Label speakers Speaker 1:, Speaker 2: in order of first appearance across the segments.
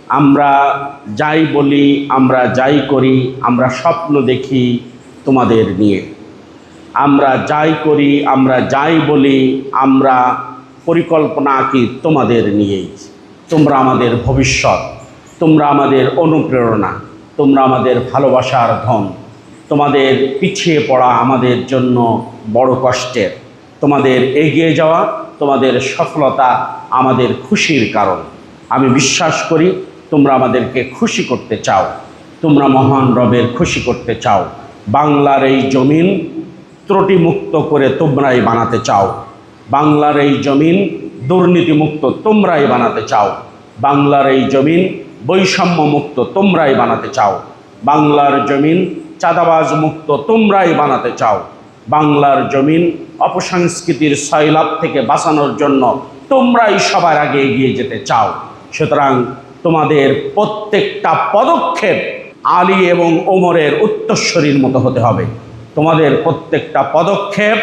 Speaker 1: আমরা যাই বলি, আমরা যাই করি, আমরা স্বপ্ন দেখি তোমাদের নিয়ে। আমরা যাই করি, আমরা যাই বলি, আমরা পরিকল্পনা আঁকি তোমাদের নিয়েই। তোমরা আমাদের ভবিষ্যৎ, তোমরা আমাদের অনুপ্রেরণা, তোমরা আমাদের ভালোবাসার ধন। তোমাদের পিছিয়ে পড়া আমাদের জন্য বড় কষ্টের। তোমাদের এগিয়ে যাওয়া, তোমাদের সফলতা আমাদের খুশির কারণ। আমি বিশ্বাস করি তোমরা আমাদেরকে খুশি করতে চাও, তোমরা মহান রবের খুশি করতে চাও। বাংলার এই জমিন ত্রুটিমুক্ত করে তোমরাই বানাতে চাও। বাংলার এই জমিন দুর্নীতিমুক্ত তোমরাই বানাতে চাও। বাংলার এই জমিন বৈষম্য মুক্ত তোমরাই বানাতে চাও। বাংলার জমিন চাঁদাবাজ মুক্ত তোমরাই বানাতে চাও। বাংলার জমিন অপসংস্কৃতির সয়লাভ থেকে বাঁচানোর জন্য তোমরাই সবার আগে এগিয়ে যেতে চাও। সুতরাং তোমাদের প্রত্যেকটা পদক্ষেপ আলী এবং ওমরের উত্তরসূরির মতো হতে হবে। তোমাদের প্রত্যেকটা পদক্ষেপ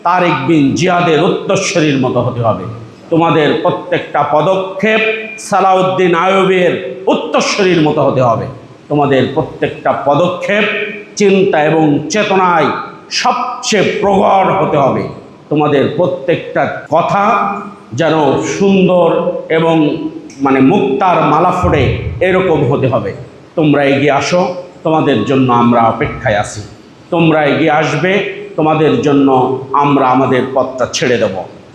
Speaker 1: তারেক বিন জিয়াদের উত্তরসূরির মতো হতে হবে। তোমাদের প্রত্যেকটা পদক্ষেপ সালাউদ্দিন আইয়ুবের উত্তরসূরির মতো হতে হবে। তোমাদের প্রত্যেকটা পদক্ষেপ চিন্তা এবং চেতনায় সবচেয়ে প্রগাঢ় হতে হবে। তোমাদের প্রত্যেকটা কথা যেন সুন্দর এবং মুক্তার মালা ফোড়ে এরকম হতে হবে। তোমরা এগিয়ে আসো, তোমাদের জন্য আমরা অপেক্ষায় আছি। তোমরা এগিয়ে আসবে, তোমাদের জন্য আমরা আমাদের পথটা ছেড়ে দেব।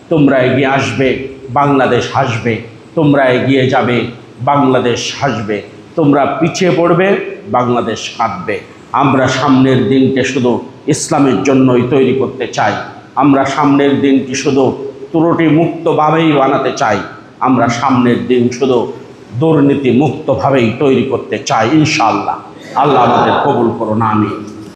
Speaker 1: তোমরা এগিয়ে আসবে, বাংলাদেশ হাসবে। তোমরা এগিয়ে যাবে, বাংলাদেশ হাসবে। তোমরা পিছিয়ে পড়বে, বাংলাদেশ কাঁদবে। আমরা সামনের দিনকে শুধু ইসলামের জন্যই তৈরি করতে চাই। আমরা সামনের দিনটি শুধু ত্রুটিমুক্তভাবেই বানাতে চাই। আমরা সামনের দিন শুধু দুর্নীতিমুক্তভাবেই তৈরি করতে চাই ইনশাআল্লাহ। আল্লাহ আমাদের কবুল করুন, আমিন।